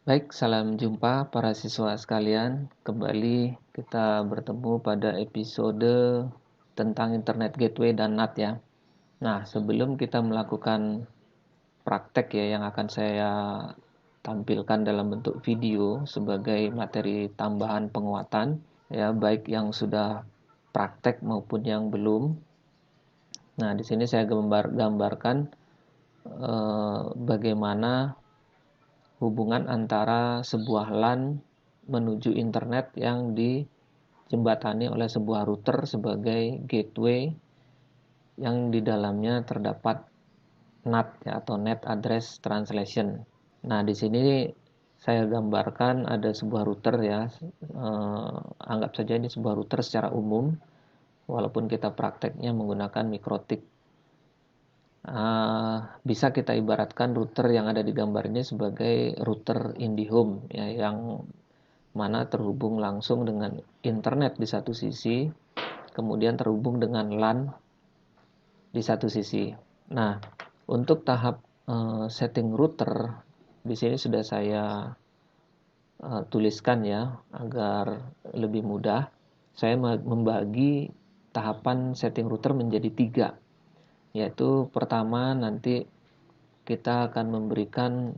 Baik, salam jumpa para siswa sekalian. Kembali kita bertemu pada episode tentang Internet Gateway dan NAT ya. Nah, sebelum kita melakukan praktek ya yang akan saya tampilkan dalam bentuk video sebagai materi tambahan penguatan ya, baik yang sudah praktek maupun yang belum. Nah, di sini saya gambarkan bagaimana hubungan antara sebuah LAN menuju internet yang dijembatani oleh sebuah router sebagai gateway yang di dalamnya terdapat NAT ya, atau Net Address Translation. Nah, di sini saya gambarkan ada sebuah router ya. Anggap saja ini sebuah router secara umum, walaupun kita prakteknya menggunakan mikrotik. Bisa kita ibaratkan router yang ada di gambar ini sebagai router IndiHome ya, yang mana terhubung langsung dengan internet di satu sisi, kemudian terhubung dengan LAN di satu sisi. Nah, untuk tahap setting router di sini sudah saya tuliskan ya agar lebih mudah. Saya membagi tahapan setting router menjadi 3, yaitu pertama nanti kita akan memberikan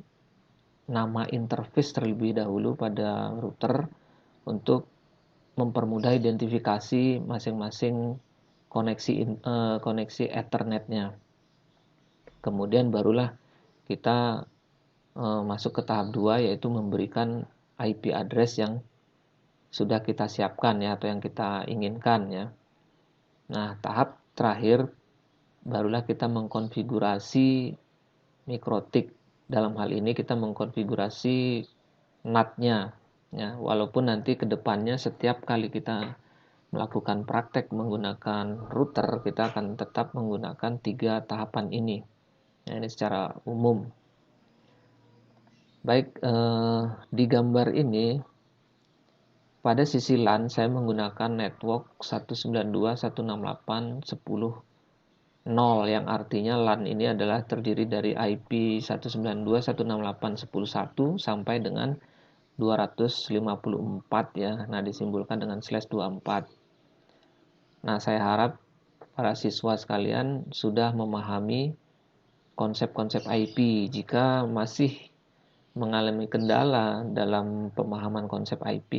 nama interface terlebih dahulu pada router untuk mempermudah identifikasi masing-masing koneksi Ethernet-nya. Kemudian barulah kita masuk ke tahap 2, yaitu memberikan IP address yang sudah kita siapkan ya, atau yang kita inginkan ya. Nah, tahap terakhir barulah kita mengkonfigurasi mikrotik. Dalam hal ini kita mengkonfigurasi NAT-nya ya, walaupun nanti ke depannya setiap kali kita melakukan praktek menggunakan router, kita akan tetap menggunakan 3 tahapan ini. Nah, ini secara umum. Baik, di gambar ini pada sisi LAN saya menggunakan network 192.168.10.0 yang artinya LAN ini adalah terdiri dari IP 192.168.10.1 sampai dengan 254 ya. Nah, disimbolkan dengan /24. Nah, saya harap para siswa sekalian sudah memahami konsep-konsep IP. Jika masih mengalami kendala dalam pemahaman konsep IP,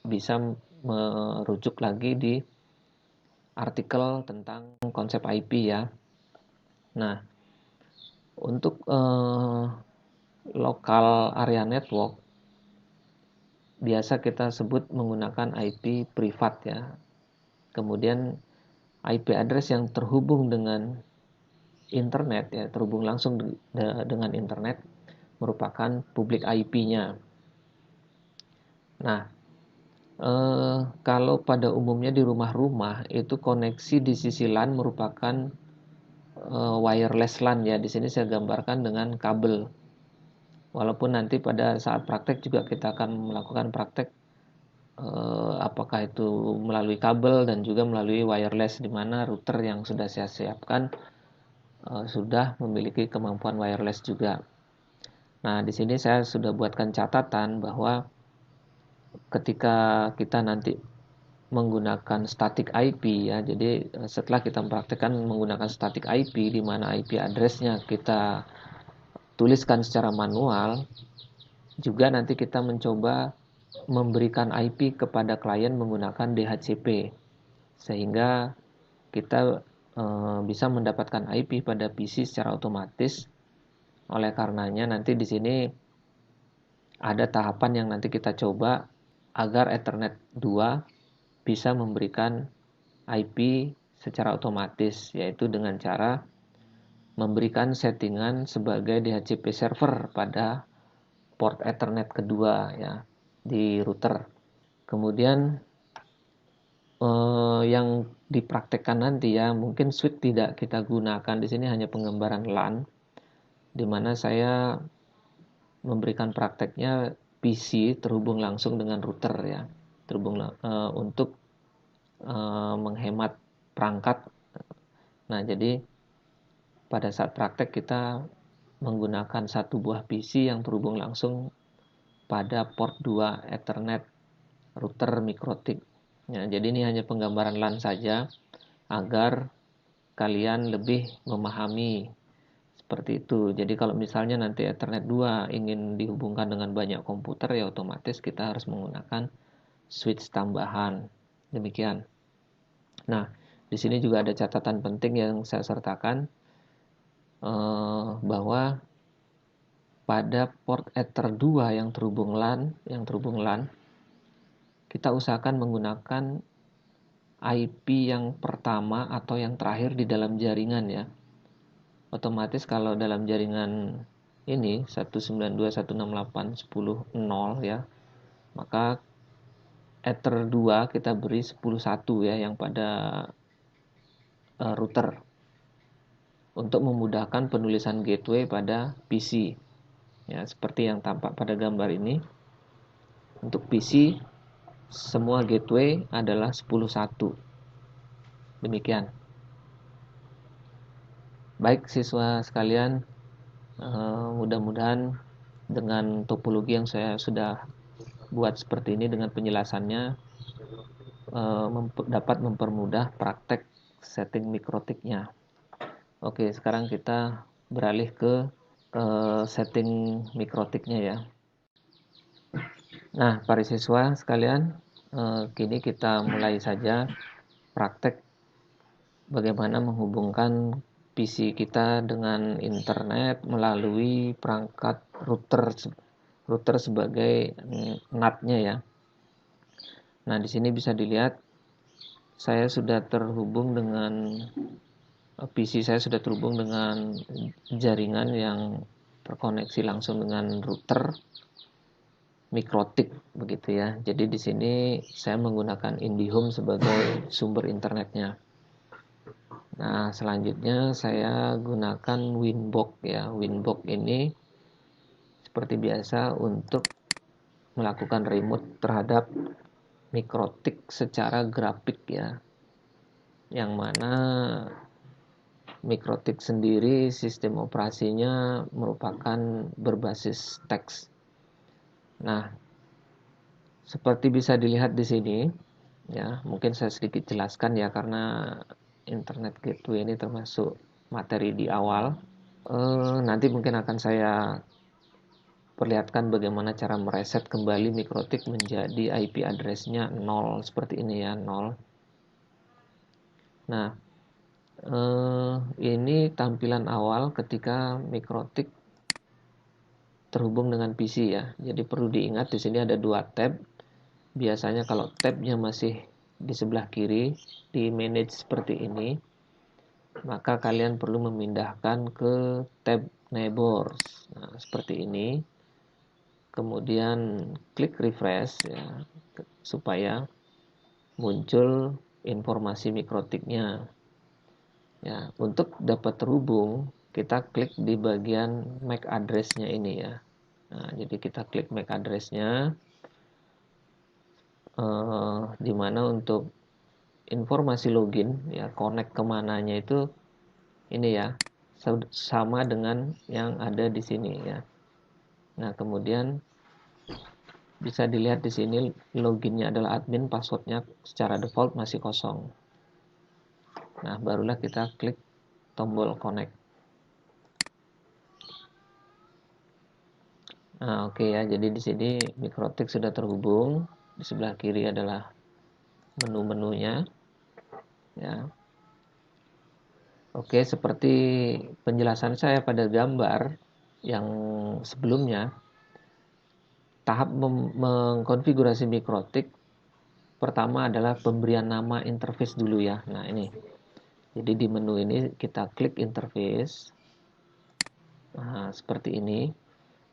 bisa merujuk lagi di artikel tentang konsep IP ya. Nah, untuk local area network biasa kita sebut menggunakan IP privat ya. Kemudian IP address yang terhubung dengan internet ya, terhubung langsung dengan internet merupakan public IP-nya. Nah, kalau pada umumnya di rumah-rumah itu koneksi di sisi LAN merupakan wireless LAN ya. Di sini saya gambarkan dengan kabel. Walaupun nanti pada saat praktek juga kita akan melakukan praktek apakah itu melalui kabel dan juga melalui wireless, di mana router yang sudah saya siapkan sudah memiliki kemampuan wireless juga. Nah, di sini saya sudah buatkan catatan bahwa ketika kita nanti menggunakan static IP ya, jadi setelah kita mempraktekkan menggunakan static IP di mana IP address-nya kita tuliskan secara manual, juga nanti kita mencoba memberikan IP kepada klien menggunakan DHCP sehingga kita bisa mendapatkan IP pada PC secara otomatis. Oleh karenanya nanti di sini ada tahapan yang nanti kita coba agar Ethernet 2 bisa memberikan IP secara otomatis, yaitu dengan cara memberikan settingan sebagai DHCP server pada port Ethernet kedua ya di router. Kemudian yang dipraktekkan nanti ya, mungkin switch tidak kita gunakan di sini, hanya penggambaran LAN, di mana saya memberikan prakteknya PC terhubung langsung dengan router ya, terhubung untuk menghemat perangkat. Nah, jadi pada saat praktek kita menggunakan satu buah PC yang terhubung langsung pada port 2 Ethernet router mikrotik. Ya, jadi ini hanya penggambaran LAN saja agar kalian lebih memahami seperti itu. Jadi kalau misalnya nanti Ethernet 2 ingin dihubungkan dengan banyak komputer, ya otomatis kita harus menggunakan switch tambahan. Demikian. Nah, di sini juga ada catatan penting yang saya sertakan, bahwa pada port Ether 2 yang terhubung LAN, kita usahakan menggunakan IP yang pertama atau yang terakhir di dalam jaringan ya. Otomatis kalau dalam jaringan ini 192.168.10.0 ya, maka Ether 2 kita beri 10.1 ya yang pada router untuk memudahkan penulisan gateway pada PC. Ya, seperti yang tampak pada gambar ini. Untuk PC semua gateway adalah 10.1. Demikian. Baik siswa sekalian, mudah-mudahan dengan topologi yang saya sudah buat seperti ini dengan penjelasannya dapat mempermudah praktek setting mikrotiknya. Oke, sekarang kita beralih ke setting mikrotiknya ya. Nah, para siswa sekalian, kini kita mulai saja praktek bagaimana menghubungkan PC kita dengan internet melalui perangkat router sebagai NAT-nya ya. Nah, di sini bisa dilihat saya sudah terhubung dengan PC, saya sudah terhubung dengan jaringan yang terkoneksi langsung dengan router mikrotik begitu ya. Jadi di sini saya menggunakan IndiHome sebagai sumber internetnya. Nah, selanjutnya saya gunakan Winbox ya. Winbox ini seperti biasa untuk melakukan remote terhadap mikrotik secara grafik ya. Yang mana mikrotik sendiri sistem operasinya merupakan berbasis teks. Nah, seperti bisa dilihat di sini, ya, mungkin saya sedikit jelaskan ya karena internet gateway ini termasuk materi di awal. Nanti mungkin akan saya perlihatkan bagaimana cara mereset kembali mikrotik menjadi IP address-nya 0 seperti ini ya, 0. Nah, ini tampilan awal ketika mikrotik terhubung dengan PC ya. Jadi perlu diingat di sini ada dua tab. Biasanya kalau tabnya masih di sebelah kiri di manage seperti ini, maka kalian perlu memindahkan ke tab neighbors. Nah, seperti ini. Kemudian klik refresh ya supaya muncul informasi mikrotiknya. Ya, untuk dapat terhubung kita klik di bagian MAC address-nya ini ya. Nah, jadi kita klik MAC address-nya, di mana untuk informasi login ya, connect kemananya itu ini ya, sama dengan yang ada di sini ya. Nah, kemudian bisa dilihat di sini loginnya adalah admin, passwordnya secara default masih kosong. Nah, barulah kita klik tombol connect. Nah, oke ya. Jadi di sini mikrotik sudah terhubung. Di sebelah kiri adalah menu-menunya. Ya. Oke, seperti penjelasan saya pada gambar yang sebelumnya, tahap mengkonfigurasi mikrotik pertama adalah pemberian nama interface dulu ya. Nah, ini. Jadi di menu ini kita klik interface. Nah, seperti ini.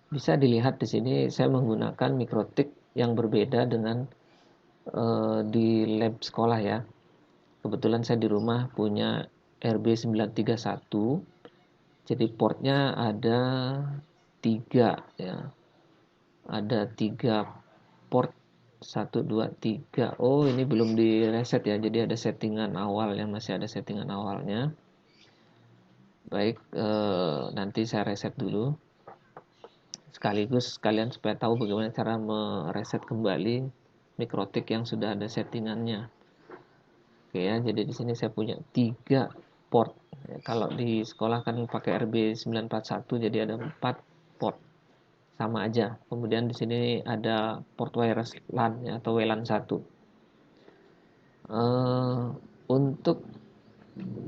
Bisa dilihat di sini saya menggunakan mikrotik yang berbeda dengan di lab sekolah ya. Kebetulan saya di rumah punya RB931. Jadi portnya ada 3 ya. Ada 3 port, 1, 2, 3. Oh, ini belum di reset ya. Jadi ada settingan awal ya, masih ada settingan awalnya. Baik, nanti saya reset dulu. sekaligus kalian supaya tahu bagaimana cara mereset kembali mikrotik yang sudah ada settingannya. Oke ya, jadi di sini saya punya 3 port. Ya, kalau di sekolah kan pakai RB941, jadi ada 4 port. Sama aja. Kemudian di sini ada port wireless LAN ya, atau WLAN 1. Untuk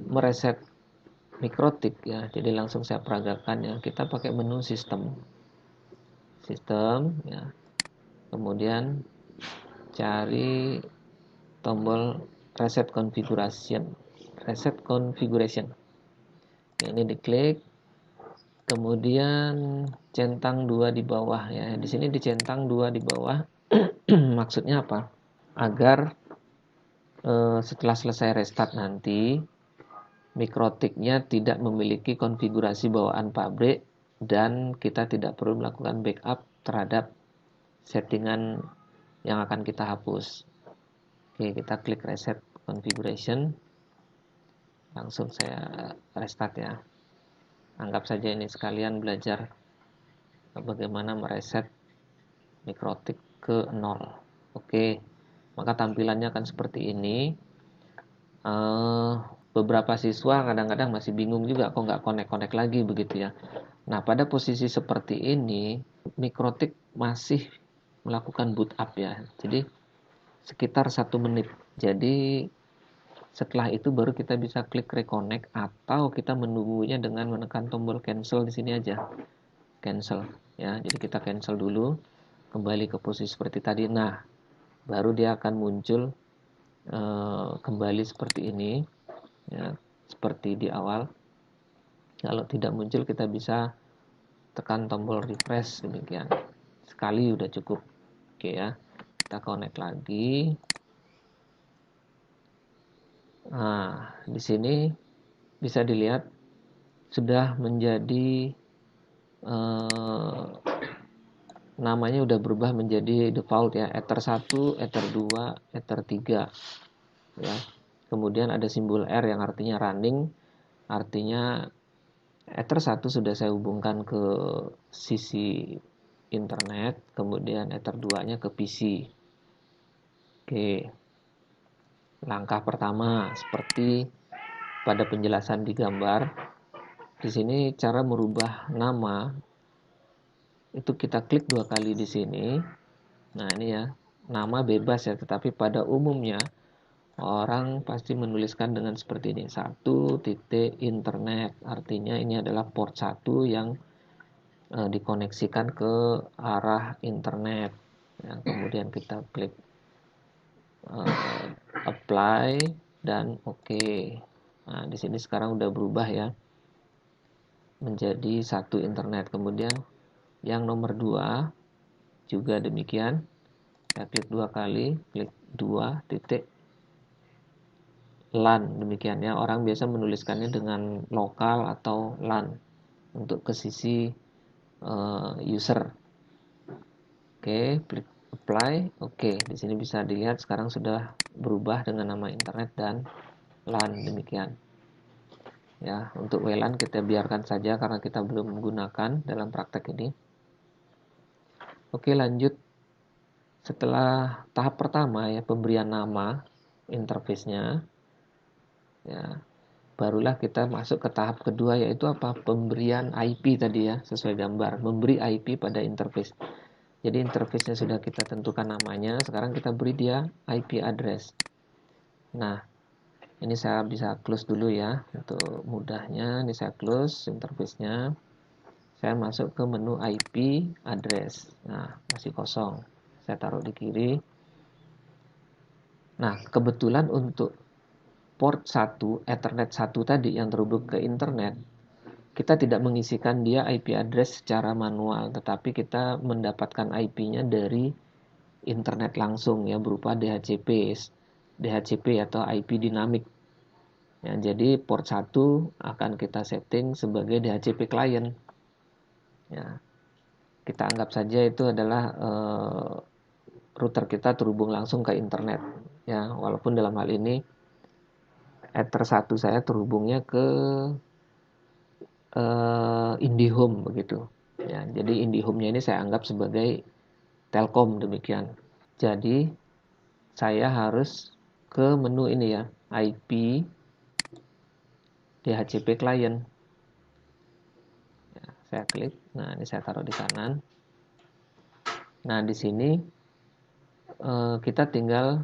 mereset mikrotik ya, jadi langsung saya peragakan ya. Kita pakai menu sistem ya. Kemudian cari tombol reset configuration. Ya, ini diklik, kemudian centang 2 di bawah ya. Di sini dicentang 2 di bawah. Maksudnya apa? Agar setelah selesai restart nanti mikrotiknya tidak memiliki konfigurasi bawaan pabrik dan kita tidak perlu melakukan backup terhadap settingan yang akan kita hapus. Oke, kita klik reset configuration. Langsung saya restart ya. Anggap saja ini sekalian belajar bagaimana mereset mikrotik ke 0. Oke, maka tampilannya akan seperti ini. Beberapa siswa kadang-kadang masih bingung juga kok nggak connect lagi begitu ya. Nah, pada posisi seperti ini mikrotik masih melakukan boot up ya. Jadi sekitar 1 menit. Jadi setelah itu baru kita bisa klik reconnect atau kita menunggunya dengan menekan tombol cancel di sini aja. Cancel ya. Jadi kita cancel dulu, kembali ke posisi seperti tadi. Nah, baru dia akan muncul kembali seperti ini ya, seperti di awal. Kalau tidak muncul kita bisa tekan tombol refresh, demikian. Sekali udah cukup. Oke ya. Kita connect lagi. Nah, di sini bisa dilihat sudah menjadi namanya udah berubah menjadi default ya, Ether 1, Ether 2, Ether 3 ya. Kemudian ada simbol R yang artinya running, artinya Ether 1 sudah saya hubungkan ke sisi internet, kemudian Ether 2-nya ke PC. Oke. Langkah pertama seperti pada penjelasan di gambar. Di sini cara merubah nama itu kita klik 2 kali di sini. Nah, ini ya. Nama bebas ya, tetapi pada umumnya orang pasti menuliskan dengan seperti ini. 1 internet. Artinya ini adalah port 1 yang dikoneksikan ke arah internet. Ya, kemudian kita klik apply dan oke. Nah, di sini sekarang udah berubah ya menjadi 1 internet. Kemudian yang nomor 2 juga demikian. Saya klik 2 kali, klik 2 titik LAN, demikian ya. Orang biasa menuliskannya dengan lokal atau LAN untuk ke sisi user. Oke, klik apply. Oke, di sini bisa dilihat sekarang sudah berubah dengan nama internet dan LAN, demikian. Ya, untuk WLAN kita biarkan saja karena kita belum menggunakan dalam praktek ini. Oke, lanjut. Setelah tahap pertama ya, pemberian nama interface-nya, ya, barulah kita masuk ke tahap kedua, yaitu apa? Pemberian IP tadi ya, sesuai gambar, memberi IP pada interface. Jadi interface-nya sudah kita tentukan namanya, sekarang kita beri dia IP address. Nah, ini saya bisa close dulu ya, untuk mudahnya. Ini saya close interface-nya. Saya masuk ke menu IP address. Nah, masih kosong. Saya taruh di kiri. Nah, kebetulan untuk port 1, Ethernet 1 tadi yang terhubung ke internet, kita tidak mengisikan dia IP address secara manual, tetapi kita mendapatkan IP-nya dari internet langsung ya, berupa DHCP atau IP dinamik. Ya, jadi port 1 akan kita setting sebagai DHCP client. Ya, kita anggap saja itu adalah router kita terhubung langsung ke internet. Ya, walaupun dalam hal ini Ether 1 saya terhubungnya ke IndiHome begitu. Ya, jadi IndiHome-nya ini saya anggap sebagai Telkom demikian. Jadi saya harus ke menu ini ya, IP DHCP client. Ya, saya klik. Nah, ini saya taruh di kanan. Nah, di sini kita tinggal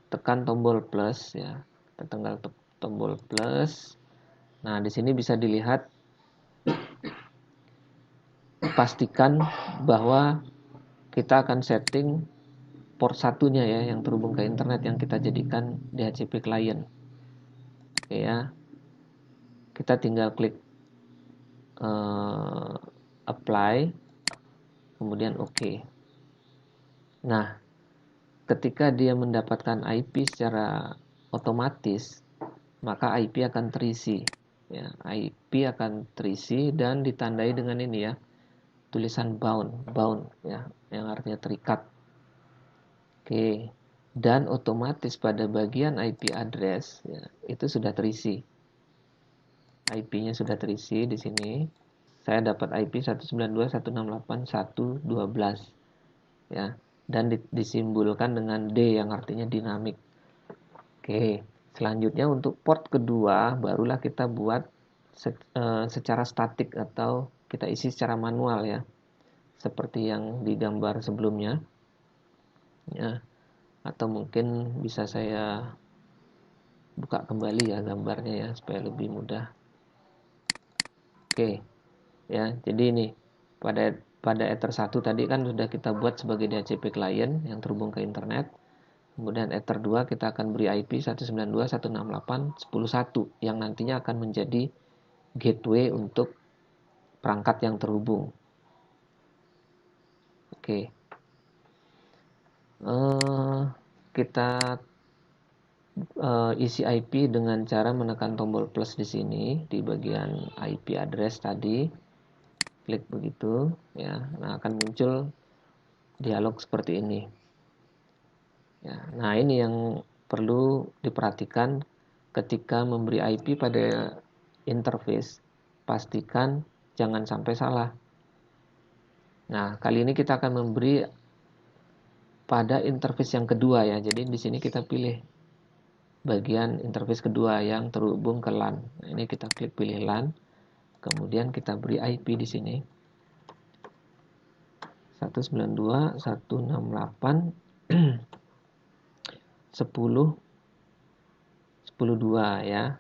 tekan tombol plus ya. Kita tinggal tombol plus. Nah, di sini bisa dilihat, pastikan bahwa kita akan setting port satunya ya, yang terhubung ke internet yang kita jadikan DHCP client. Oke ya. Kita tinggal klik apply, kemudian oke. Nah, ketika dia mendapatkan IP secara otomatis, maka IP akan terisi. Ya, IP akan terisi dan ditandai dengan ini ya, tulisan bound ya, yang artinya terikat. Oke, dan otomatis pada bagian IP address ya, itu sudah terisi. IP-nya sudah terisi di sini. Saya dapat IP 192.168.1.12 ya, dan disimbolkan dengan D yang artinya dinamik. Oke, selanjutnya untuk port kedua barulah kita buat secara statik atau kita isi secara manual ya, seperti yang digambar sebelumnya ya, atau mungkin bisa saya buka kembali ya gambarnya ya supaya lebih mudah. Oke ya, jadi ini pada Ether 1 tadi kan sudah kita buat sebagai DHCP client yang terhubung ke internet. Kemudian Ether 2 kita akan beri IP 192.168.10.1 yang nantinya akan menjadi gateway untuk perangkat yang terhubung. Oke. Kita isi IP dengan cara menekan tombol plus di sini di bagian IP address tadi. Klik begitu ya. Nah, akan muncul dialog seperti ini. Ya, nah ini yang perlu diperhatikan ketika memberi IP pada interface. Pastikan jangan sampai salah. Nah, kali ini kita akan memberi pada interface yang kedua ya. Jadi di sini kita pilih bagian interface kedua yang terhubung ke LAN. Nah, ini kita klik pilih LAN. Kemudian kita beri IP di sini. 192.168.10.10.2 ya.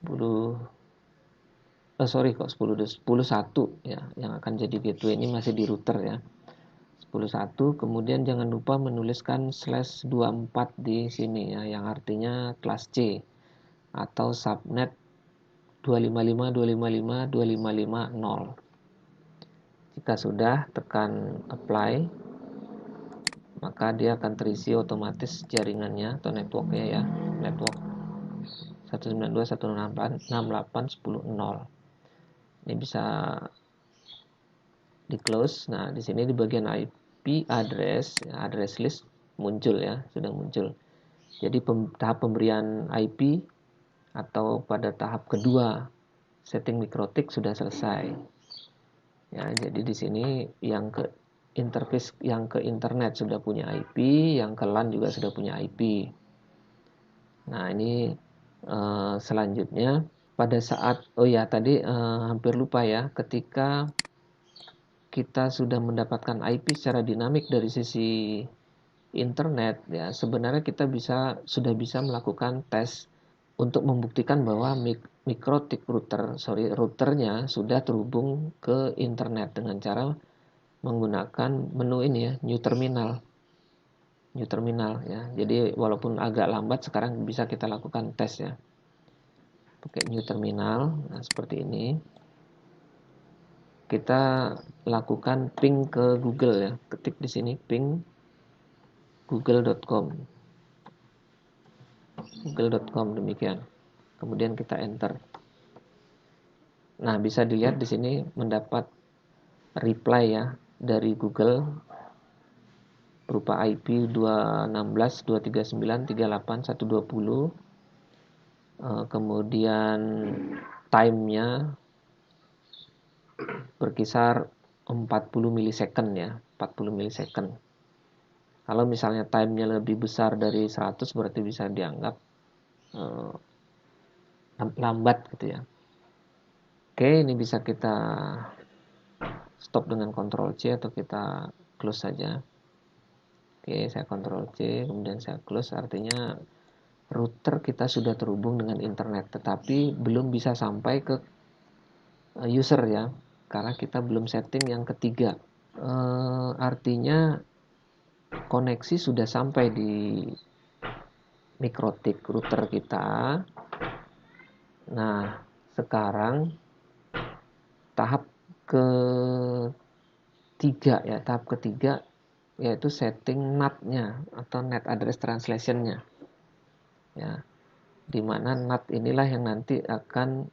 10.1 ya, yang akan jadi gateway ini masih di router ya. 10.1, kemudian jangan lupa menuliskan /24 di sini ya, yang artinya kelas C atau subnet 255.255.255.0. Jika sudah, tekan apply, maka dia akan terisi otomatis jaringannya atau networknya ya, network 192.168.10.0. Ini bisa di close. Nah, di sini di bagian IP address, ya, address list muncul ya, sudah muncul. Jadi tahap pemberian IP atau pada tahap kedua setting mikrotik sudah selesai. Ya, jadi di sini yang ke interface yang ke internet sudah punya IP, yang ke LAN juga sudah punya IP. Nah, ini selanjutnya pada saat tadi hampir lupa ya, ketika kita sudah mendapatkan IP secara dinamik dari sisi internet ya, sebenarnya kita sudah bisa melakukan tes untuk membuktikan bahwa routernya sudah terhubung ke internet dengan cara menggunakan menu ini ya, new terminal ya. Jadi walaupun agak lambat sekarang bisa kita lakukan tes ya, pakai new terminal. Nah, seperti ini kita lakukan ping ke Google ya, ketik di sini ping google.com demikian, kemudian kita enter. Nah, bisa dilihat di sini mendapat reply ya dari Google berupa IP 216.239.38.120. Kemudian time-nya berkisar 40 milisecond ya, 40 milisecond. Kalau misalnya time-nya lebih besar dari 100 berarti bisa dianggap lambat gitu ya. Oke, ini bisa kita stop dengan Ctrl C atau kita close saja. Oke, saya Ctrl C, kemudian saya close, artinya router kita sudah terhubung dengan internet, tetapi belum bisa sampai ke user ya, karena kita belum setting yang ketiga. Artinya koneksi sudah sampai di mikrotik router kita. Nah, sekarang tahap ketiga ya, tahap ketiga yaitu setting NAT-nya atau Net Address Translation-nya. Ya, dimana NAT inilah yang nanti akan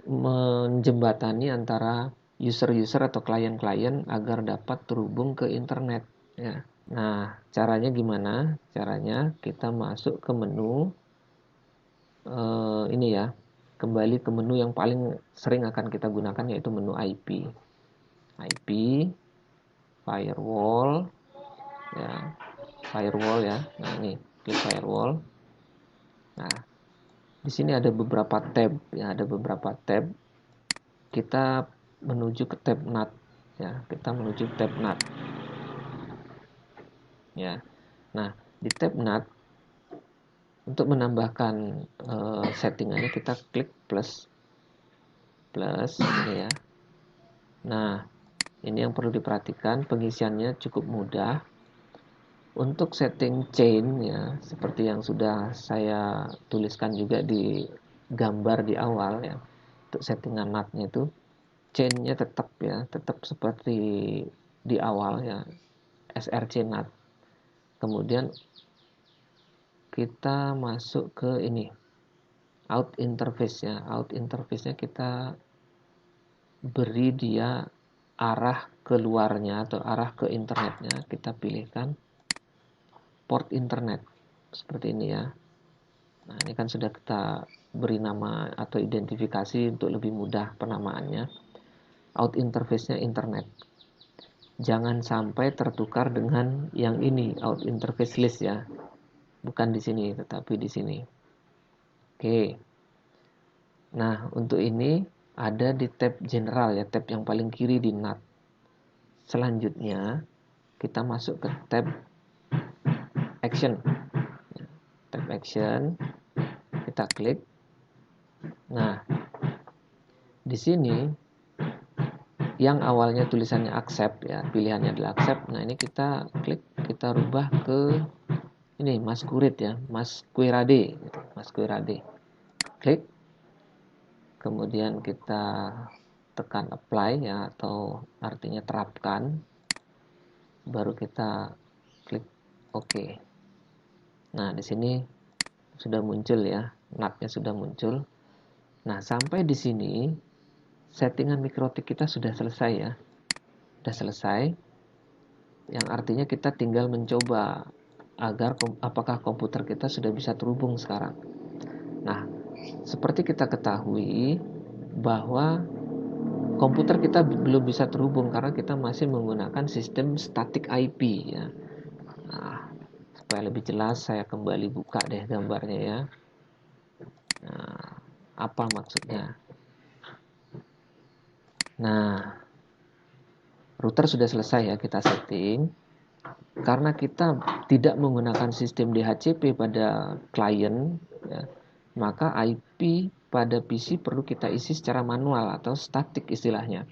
menjembatani antara user-user atau klien-klien agar dapat terhubung ke internet. Ya. Nah, caranya gimana? Caranya kita masuk ke menu ini ya, kembali ke menu yang paling sering akan kita gunakan yaitu menu IP. IP, firewall, ya, firewall ya. Nah ini klik firewall. Nah, di sini ada beberapa tab, ya, ada beberapa tab. Kita menuju ke tab NAT, ya, kita menuju tab NAT. Ya, nah di tab NAT untuk menambahkan settingannya kita klik plus ini ya. Nah, ini yang perlu diperhatikan, pengisiannya cukup mudah. Untuk setting chain ya, seperti yang sudah saya tuliskan juga di gambar di awal ya. Untuk settingan NAT-nya itu chain-nya tetap ya, tetap seperti di awal ya, src NAT. Kemudian kita masuk ke ini, out interface ya. Out interface-nya kita beri dia arah keluarnya atau arah ke internetnya, kita pilihkan port internet seperti ini ya. Nah, ini kan sudah kita beri nama atau identifikasi untuk lebih mudah penamaannya. Out interface-nya internet. Jangan sampai tertukar dengan yang ini, out interface list ya. Bukan di sini, tetapi di sini. Oke. Nah, untuk ini ada di tab general ya, tab yang paling kiri di NAT. Selanjutnya, kita masuk ke tab action. Tab action, kita klik. Nah, di sini yang awalnya tulisannya accept ya, pilihannya adalah accept. Nah, ini kita klik, kita rubah ke ini masquerade ya, masquerade gitu, masquerade. Klik. Kemudian kita tekan apply ya, atau artinya terapkan. Baru kita klik OK. Nah, di sini sudah muncul ya, NAT-nya sudah muncul. Nah, sampai di sini settingan mikrotik kita sudah selesai ya. Sudah selesai. Yang artinya kita tinggal mencoba agar apakah komputer kita sudah bisa terhubung sekarang. Nah, seperti kita ketahui bahwa komputer kita belum bisa terhubung karena kita masih menggunakan sistem static IP ya. Nah, supaya lebih jelas saya kembali buka deh gambarnya ya. Nah, apa maksudnya? Nah, router sudah selesai ya kita setting. Karena kita tidak menggunakan sistem DHCP pada klien ya, maka IP pada PC perlu kita isi secara manual atau statik istilahnya.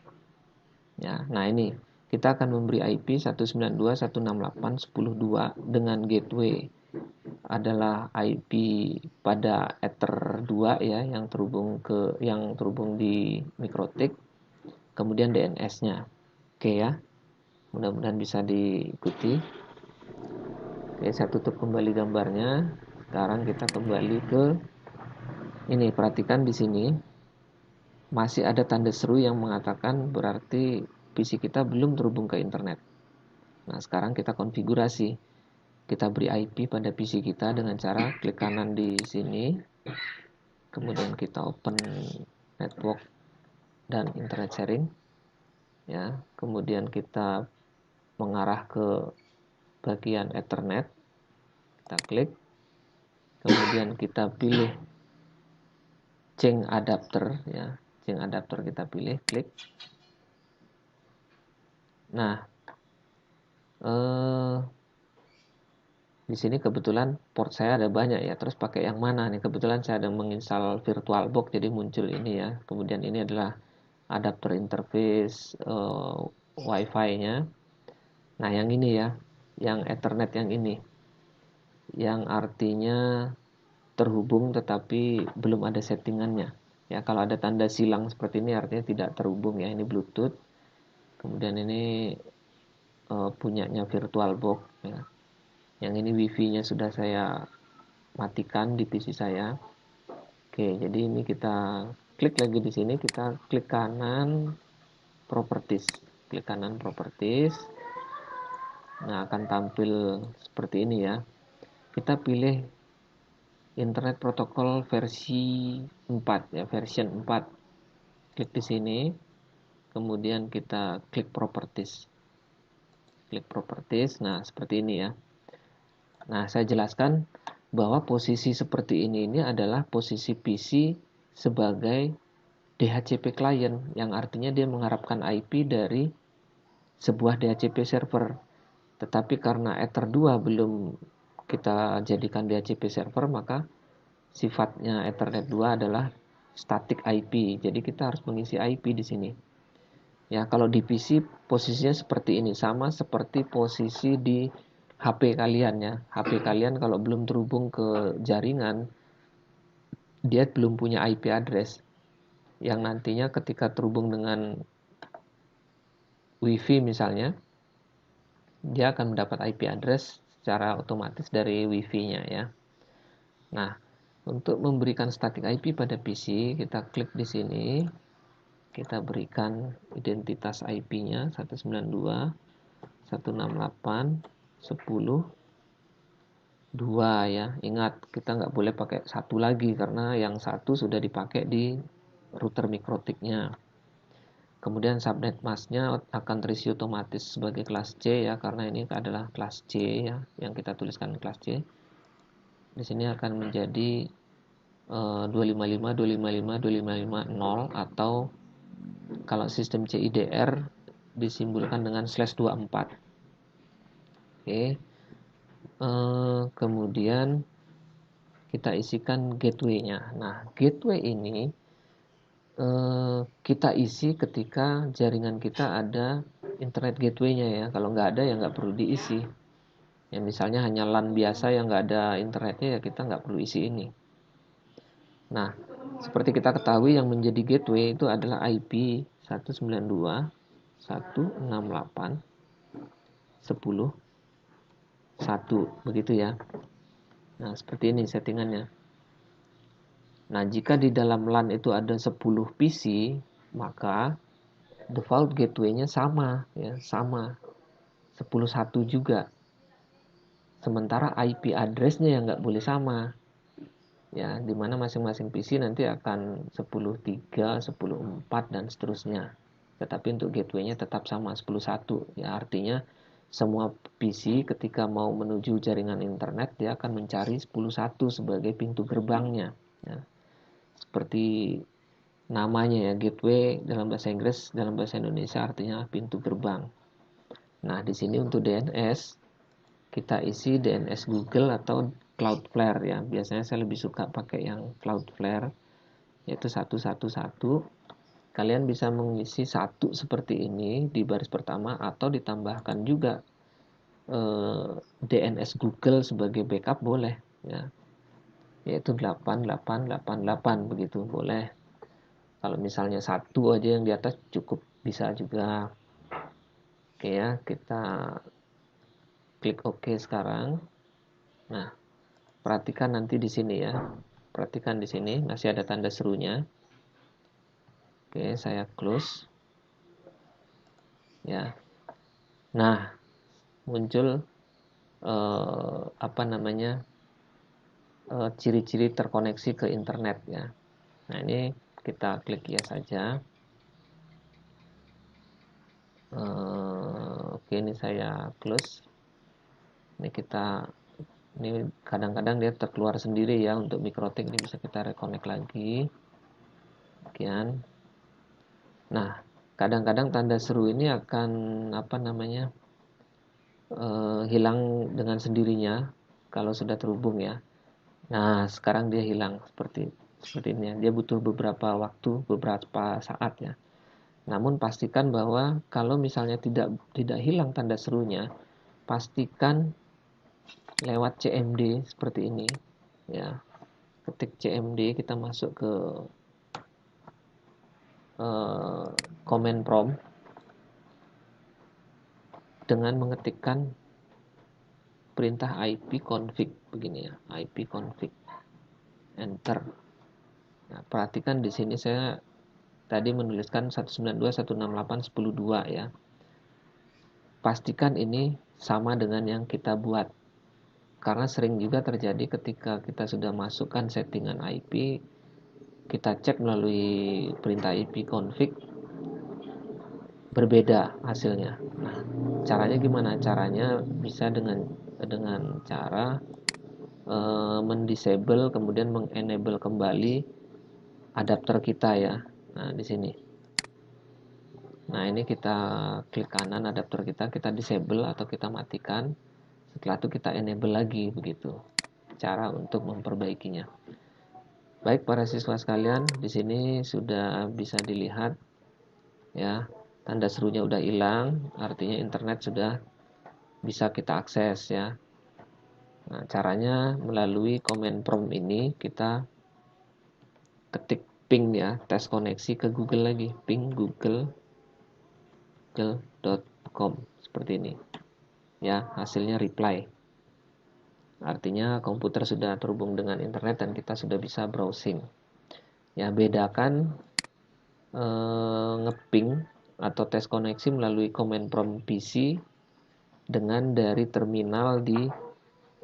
Ya, nah ini kita akan memberi IP 192.168.10.2 dengan gateway adalah IP pada Ether 2 ya, yang terhubung di mikrotik, kemudian DNS-nya. Oke ya. Mudah-mudahan bisa diikuti. Oke, saya tutup kembali gambarnya. Sekarang kita kembali ke ini, perhatikan di sini masih ada tanda seru yang mengatakan berarti PC kita belum terhubung ke internet. Nah, sekarang kita konfigurasi. Kita beri IP pada PC kita dengan cara klik kanan di sini. Kemudian kita open network dan internet sharing. ya. Kemudian kita mengarah ke bagian Ethernet, kita klik, kemudian kita pilih change adapter, ya. Change adapter kita pilih, klik. Nah, di sini kebetulan port saya ada banyak ya. Terus pakai yang mana nih? Kebetulan saya ada menginstal VirtualBox, jadi muncul ini ya. Kemudian ini adalah adapter interface Wi-Fi-nya. Nah, yang ini ya, yang Ethernet yang ini, yang artinya terhubung tetapi belum ada settingannya. Ya, kalau ada tanda silang seperti ini artinya tidak terhubung ya. Ini Bluetooth. Kemudian ini punyanya VirtualBox ya. Yang ini WiFi-nya sudah saya matikan di PC saya. Oke, jadi ini kita klik lagi di sini, kita klik kanan properties. Klik kanan properties. Nah, akan tampil seperti ini ya. Kita pilih Internet Protocol versi 4 ya, version 4. Klik di sini, kemudian kita klik properties. Klik properties. Nah, seperti ini ya. Nah, saya jelaskan bahwa posisi seperti ini adalah posisi PC sebagai DHCP client, yang artinya dia mengharapkan IP dari sebuah DHCP server. Tetapi karena Ether 2 belum kita jadikan DHCP server, maka sifatnya Ethernet 2 adalah static IP. Jadi kita harus mengisi IP di sini. Ya, kalau di PC posisinya seperti ini, sama seperti posisi di HP kalian ya. HP kalian kalau belum terhubung ke jaringan, dia belum punya IP address. Yang nantinya ketika terhubung dengan WiFi misalnya, dia akan mendapat IP address secara otomatis dari WiFi-nya ya. Nah, untuk memberikan static IP pada PC, kita klik di sini, kita berikan identitas IP-nya 192.168.10.2 ya. Ingat, kita nggak boleh pakai satu lagi karena yang satu sudah dipakai di router mikrotiknya. Kemudian subnet masknya akan terisi otomatis sebagai kelas C ya, karena ini adalah kelas C ya, yang kita tuliskan kelas C. Di sini akan menjadi 255.255.255.0 atau kalau sistem CIDR disimbolkan dengan /24. Oke. Kemudian kita isikan gateway-nya. Nah, gateway ini kita isi ketika jaringan kita ada internet gateway-nya ya. Kalau nggak ada ya nggak perlu diisi. Ya misalnya hanya LAN biasa yang nggak ada internetnya ya kita nggak perlu isi ini. Nah, seperti kita ketahui yang menjadi gateway itu adalah IP 192.168.10.1 begitu ya. Nah, seperti ini settingannya. Nah, jika di dalam LAN itu ada 10 PC, maka default gateway-nya sama ya, sama 10.1 juga. Sementara IP address-nya yang nggak boleh sama. Ya, di mana masing-masing PC nanti akan 10.3, 10.4 dan seterusnya. Tetapi untuk gateway-nya tetap sama 10.1. Ya, artinya semua PC ketika mau menuju jaringan internet dia akan mencari 10.1 sebagai pintu gerbangnya. Ya. Seperti namanya ya, gateway dalam bahasa Inggris, dalam bahasa Indonesia artinya pintu gerbang. Nah, di sini untuk DNS kita isi DNS Google atau Cloudflare ya. Biasanya saya lebih suka pakai yang Cloudflare, yaitu 111. Kalian bisa mengisi satu seperti ini di baris pertama atau ditambahkan juga DNS Google sebagai backup boleh ya. Yaitu 8888 begitu boleh. Kalau misalnya satu aja yang di atas cukup bisa juga. Oke ya, kita klik OK sekarang. Nah, perhatikan nanti di sini ya. Perhatikan di sini masih ada tanda serunya. Oke, saya close. Ya. Nah, muncul apa namanya? Ciri-ciri terkoneksi ke internet ya. Nah, ini kita klik ya saja. Oke, ini saya close. Ini kadang-kadang dia terkeluar sendiri ya. Untuk mikrotik ini bisa kita reconnect lagi. Sekian. Nah, kadang-kadang tanda seru ini akan hilang dengan sendirinya kalau sudah terhubung ya. Nah, sekarang dia hilang seperti ini. Dia butuh beberapa waktu, beberapa saat ya. Namun pastikan bahwa kalau misalnya tidak hilang tanda serunya, pastikan lewat CMD seperti ini ya. Ketik CMD, kita masuk ke command prompt dengan mengetikkan perintah ipconfig begini ya, ipconfig, enter. Nah, perhatikan di sini saya tadi menuliskan 192.168.10.2 ya. Pastikan ini sama dengan yang kita buat. Karena sering juga terjadi ketika kita sudah masukkan settingan IP, kita cek melalui perintah ipconfig, berbeda hasilnya. Nah, caranya gimana? Caranya bisa dengan cara mendisable kemudian mengenable kembali adapter kita ya. Nah, di sini. Nah, ini kita klik kanan adapter kita disable atau kita matikan. Setelah itu kita enable lagi begitu. Cara untuk memperbaikinya. Baik para siswa sekalian, di sini sudah bisa dilihat ya, tanda serunya udah hilang, artinya internet sudah bisa kita akses ya. Nah, caranya melalui command prompt ini kita ketik ping ya, tes koneksi ke Google lagi, ping google.com seperti ini. Ya, hasilnya reply. Artinya komputer sudah terhubung dengan internet dan kita sudah bisa browsing. Ya, bedakan ngeping atau tes koneksi melalui command prompt PC dengan dari terminal di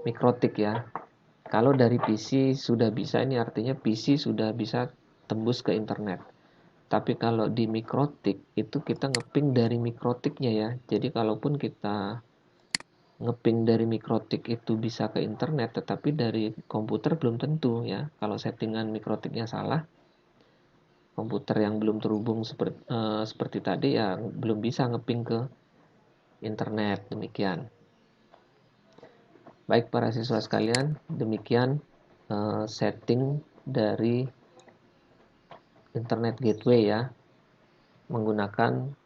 mikrotik ya. Kalau dari PC sudah bisa, ini artinya PC sudah bisa tembus ke internet. Tapi kalau di mikrotik itu kita ngeping dari mikrotiknya ya. Jadi kalaupun kita ngeping dari mikrotik itu bisa ke internet, tetapi dari komputer belum tentu ya. Kalau settingan mikrotiknya salah, komputer yang belum terhubung seperti tadi ya belum bisa ngeping ke internet. Demikian. Baik para siswa sekalian, demikian setting dari internet gateway ya menggunakan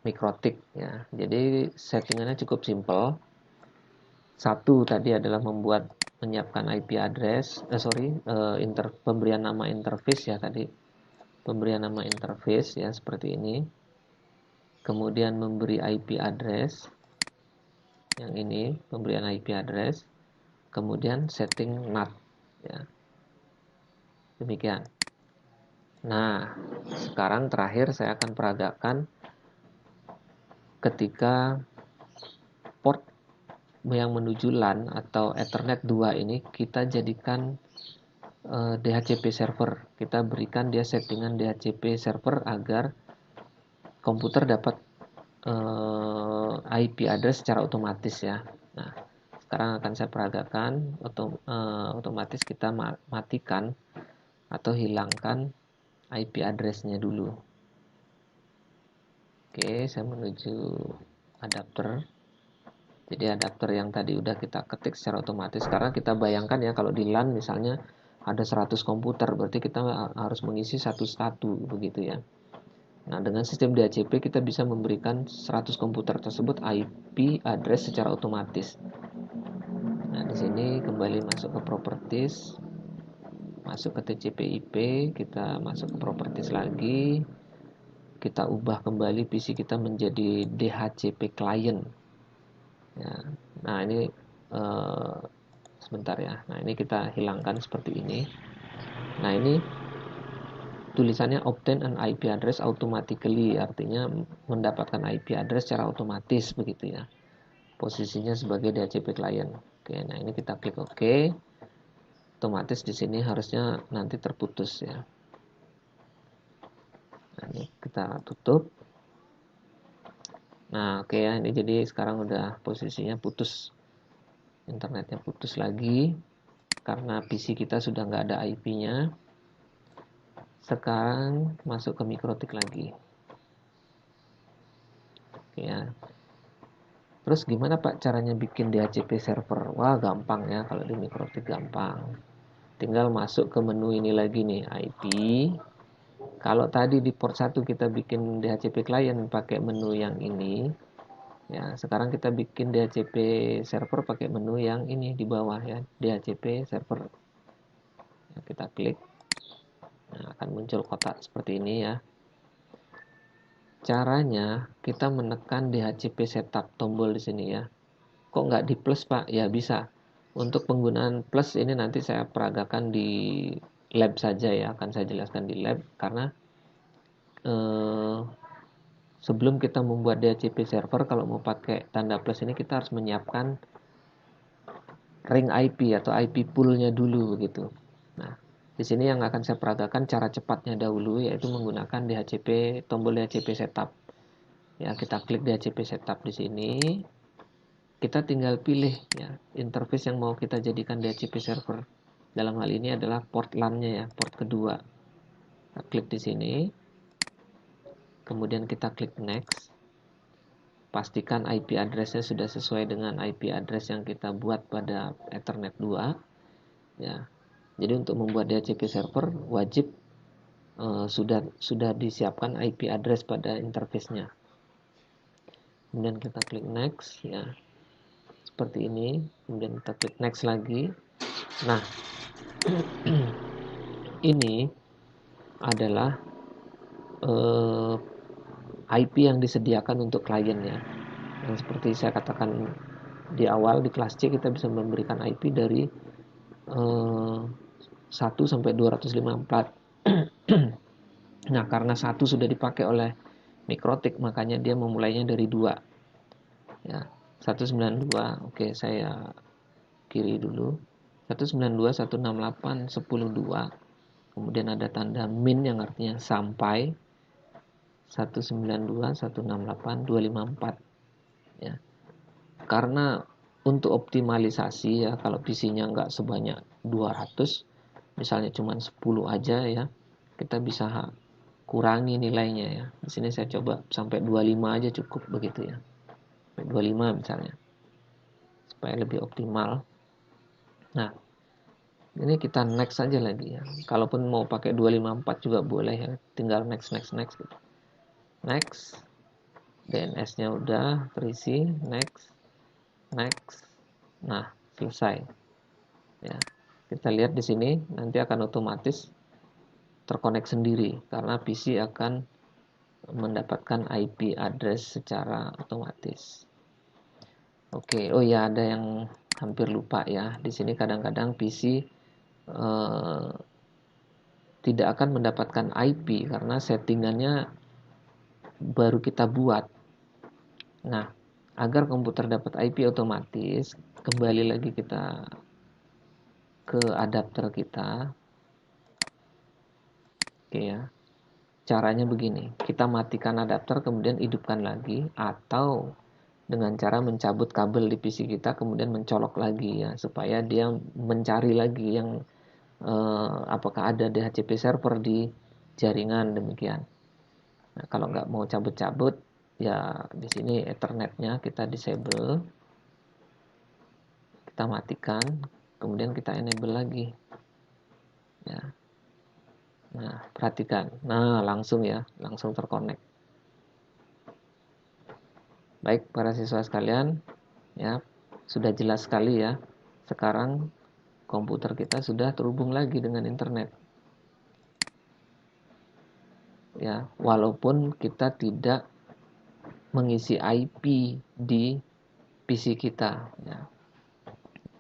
mikrotik ya. Jadi settingannya cukup simple. Satu tadi adalah menyiapkan IP address, pemberian nama interface ya tadi. Pemberian nama interface ya seperti ini. Kemudian memberi IP address. Yang ini pemberian IP address. Kemudian setting NAT ya. Demikian. Nah, sekarang terakhir saya akan peragakan ketika port yang menuju LAN atau Ethernet 2 ini kita jadikan DHCP server. Kita berikan dia settingan DHCP server agar komputer dapat IP address secara otomatis ya. Nah, sekarang akan saya peragakan otomatis kita matikan atau hilangkan IP address-nya dulu. Oke, saya menuju adapter. Jadi adapter yang tadi udah kita ketik secara otomatis. Karena kita bayangkan ya kalau di LAN misalnya ada 100 komputer, berarti kita harus mengisi satu-satu begitu ya. Nah, dengan sistem DHCP kita bisa memberikan 100 komputer tersebut IP address secara otomatis. Nah, di sini kembali masuk ke properties, masuk ke TCP/IP, kita masuk ke properties lagi. Kita ubah kembali PC kita menjadi DHCP client. Ya. Nah, ini sebentar ya. Nah, ini kita hilangkan seperti ini. Nah, ini tulisannya obtain an IP address automatically, artinya mendapatkan IP address secara otomatis begitu ya. Posisinya sebagai DHCP client. Oke, nah ini kita klik OK. Otomatis di sini harusnya nanti terputus ya. Nah, ini kita tutup. Nah, oke ya, ini jadi sekarang udah posisinya putus, internetnya putus lagi karena PC kita sudah nggak ada IP-nya. Sekarang masuk ke mikrotik lagi. Oke ya. Terus gimana Pak caranya bikin DHCP server? Wah, gampang ya, kalau di mikrotik gampang. Tinggal masuk ke menu ini lagi nih, IP. Kalau tadi di port 1 kita bikin DHCP client pakai menu yang ini, ya, sekarang kita bikin DHCP server pakai menu yang ini di bawah ya, DHCP server. Ya, kita klik, nah, akan muncul kotak seperti ini ya. Caranya kita menekan DHCP setup tombol di sini ya. Kok nggak di plus Pak? Ya bisa. Untuk penggunaan plus ini nanti saya peragakan di lab saja ya, akan saya jelaskan di lab karena eh, sebelum kita membuat DHCP server, kalau mau pakai tanda plus ini kita harus menyiapkan ring IP atau IP poolnya dulu begitu. Nah, di sini yang akan saya peragakan cara cepatnya dahulu yaitu menggunakan DHCP tombol DHCP setup. Ya, kita klik DHCP setup di sini. Kita tinggal pilih ya interface yang mau kita jadikan DHCP server. Dalam hal ini adalah port LAN-nya ya, port kedua. Kita klik di sini. Kemudian kita klik next. Pastikan IP address-nya sudah sesuai dengan IP address yang kita buat pada Ethernet 2 ya. Jadi untuk membuat DHCP server wajib sudah disiapkan IP address pada interface-nya. Kemudian kita klik next ya. Seperti ini, kemudian kita klik next lagi. Nah, ini adalah IP yang disediakan untuk klien ya. Yang seperti saya katakan di awal di kelas C kita bisa memberikan IP dari 1 sampai 254. Nah, karena 1 sudah dipakai oleh mikrotik, makanya dia memulainya dari 2. Ya, 192. Oke, saya kiri dulu. 192.168.10.2. Kemudian ada tanda min yang artinya sampai 192.168.254 ya. Karena untuk optimalisasi ya, kalau PC-nya nggak sebanyak 200, misalnya cuma 10 aja ya, kita bisa kurangi nilainya ya. Di sini saya coba sampai 25 aja cukup begitu ya. Sampai 25 misalnya. Supaya lebih optimal. Nah, ini kita next aja lagi ya. Kalaupun mau pakai 254 juga boleh ya. Tinggal next gitu. Next. DNS-nya udah terisi, next. Nah, selesai. Ya. Kita lihat di sini nanti akan otomatis terkonek sendiri karena PC akan mendapatkan IP address secara otomatis. Oke, oh ya ada yang hampir lupa ya. Di sini kadang-kadang PC tidak akan mendapatkan IP karena settingannya baru kita buat. Nah, agar komputer dapat IP otomatis, kembali lagi kita ke adapter kita. Oke ya. Caranya begini, kita matikan adapter kemudian hidupkan lagi atau dengan cara mencabut kabel di PC kita kemudian mencolok lagi ya supaya dia mencari lagi yang apakah ada DHCP server di jaringan demikian. Nah, kalau nggak mau cabut-cabut ya di sini Ethernetnya kita disable, kita matikan, kemudian kita enable lagi. Ya. Nah, perhatikan. Nah, langsung ya, langsung terkonek. Baik para siswa sekalian, ya sudah jelas sekali ya. Sekarang komputer kita sudah terhubung lagi dengan internet. Ya, walaupun kita tidak mengisi IP di PC kita ya.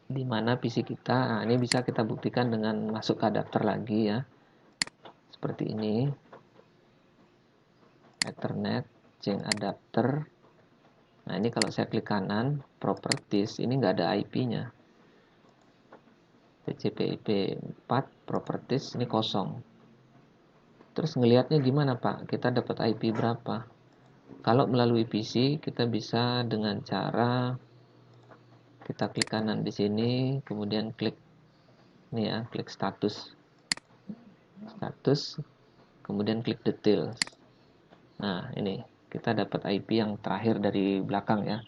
Di mana PC kita, nah ini bisa kita buktikan dengan masuk ke adapter lagi ya. Seperti ini. Ethernet, change adapter. Nah, ini kalau saya klik kanan, properties, ini nggak ada IP-nya. TCP/IP 4 properties ini kosong. Terus ngelihatnya gimana Pak? Kita dapat IP berapa? Kalau melalui PC kita bisa dengan cara kita klik kanan di sini, kemudian klik ini ya, klik status, kemudian klik details. Nah, ini kita dapat IP yang terakhir dari belakang ya,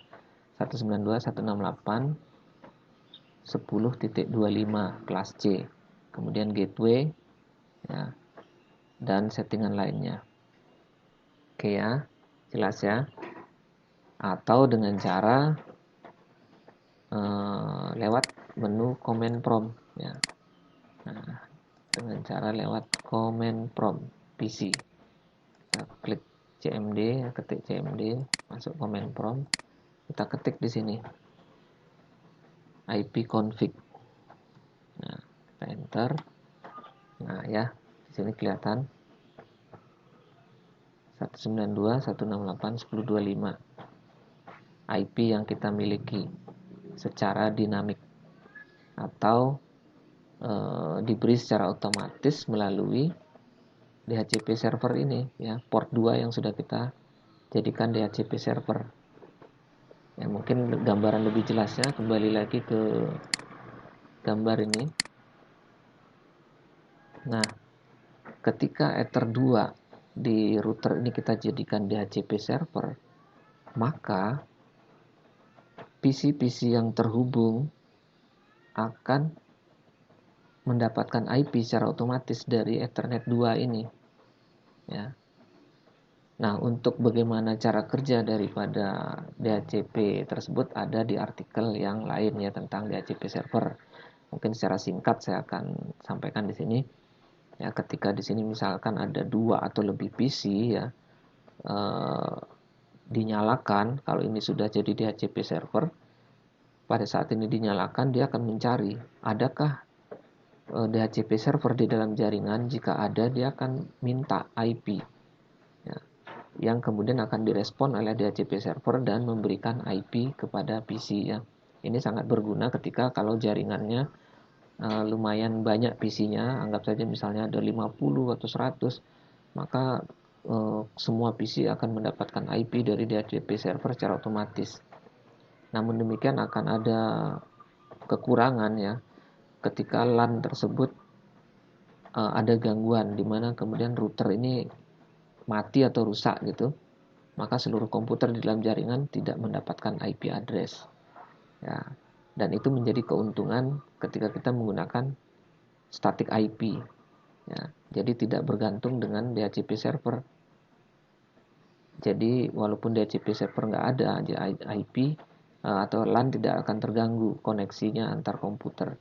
192.168.10.25 kelas C. Kemudian gateway ya, dan settingan lainnya. Oke ya, jelas ya. Atau dengan cara lewat menu command prompt ya. Nah, dengan cara lewat command prompt PC. Kita klik CMD, ketik CMD, masuk command prompt, kita ketik di sini ipconfig. Nah, kita enter. Nah, ya, di sini kelihatan 192.168.10.25 IP yang kita miliki secara dinamik atau diberi secara otomatis melalui DHCP server ini ya, port 2 yang sudah kita jadikan DHCP server. Ya, mungkin gambaran lebih jelasnya kembali lagi ke gambar ini. Nah, ketika Ether 2 di router ini kita jadikan DHCP server, maka PC-PC yang terhubung akan mendapatkan IP secara otomatis dari Ethernet 2 ini ya. Nah, untuk bagaimana cara kerja daripada DHCP tersebut ada di artikel yang lain ya tentang DHCP server. Mungkin secara singkat saya akan sampaikan di sini. Ya, ketika di sini misalkan ada 2 atau lebih PC ya, dinyalakan, kalau ini sudah jadi DHCP server, pada saat ini dinyalakan dia akan mencari adakah DHCP server di dalam jaringan. Jika ada, dia akan minta IP ya, yang kemudian akan direspon oleh DHCP server dan memberikan IP kepada PC ya. Ini sangat berguna ketika kalau jaringannya lumayan banyak PC-nya, anggap saja misalnya ada 50 atau 100, maka semua PC akan mendapatkan IP dari DHCP server secara otomatis. Namun demikian akan ada kekurangan ya, ketika LAN tersebut ada gangguan di mana kemudian router ini mati atau rusak gitu, maka seluruh komputer di dalam jaringan tidak mendapatkan IP address ya. Dan itu menjadi keuntungan ketika kita menggunakan static IP ya. Jadi tidak bergantung dengan DHCP server. Jadi walaupun DHCP server nggak ada, IP atau LAN tidak akan terganggu koneksinya antar komputer.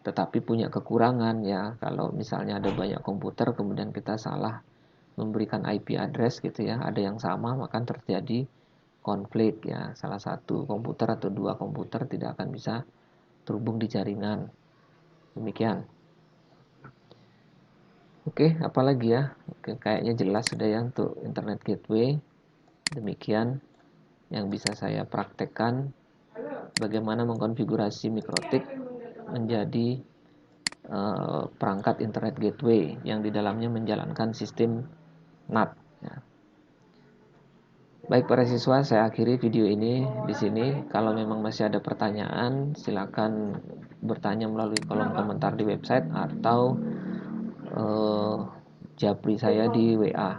Tetapi punya kekurangan ya, kalau misalnya ada banyak komputer kemudian kita salah memberikan IP address gitu ya, ada yang sama, maka terjadi konflik ya, salah satu komputer atau 2 komputer tidak akan bisa terhubung di jaringan. Demikian. Oke, apalagi ya? Oke, kayaknya jelas sudah ya untuk internet gateway. Demikian yang bisa saya praktekkan, bagaimana mengkonfigurasi MikroTik menjadi perangkat internet gateway yang di dalamnya menjalankan sistem NAT ya. Baik para siswa, saya akhiri video ini di sini. Kalau memang masih ada pertanyaan, silakan bertanya melalui kolom komentar di website atau japri saya di WA.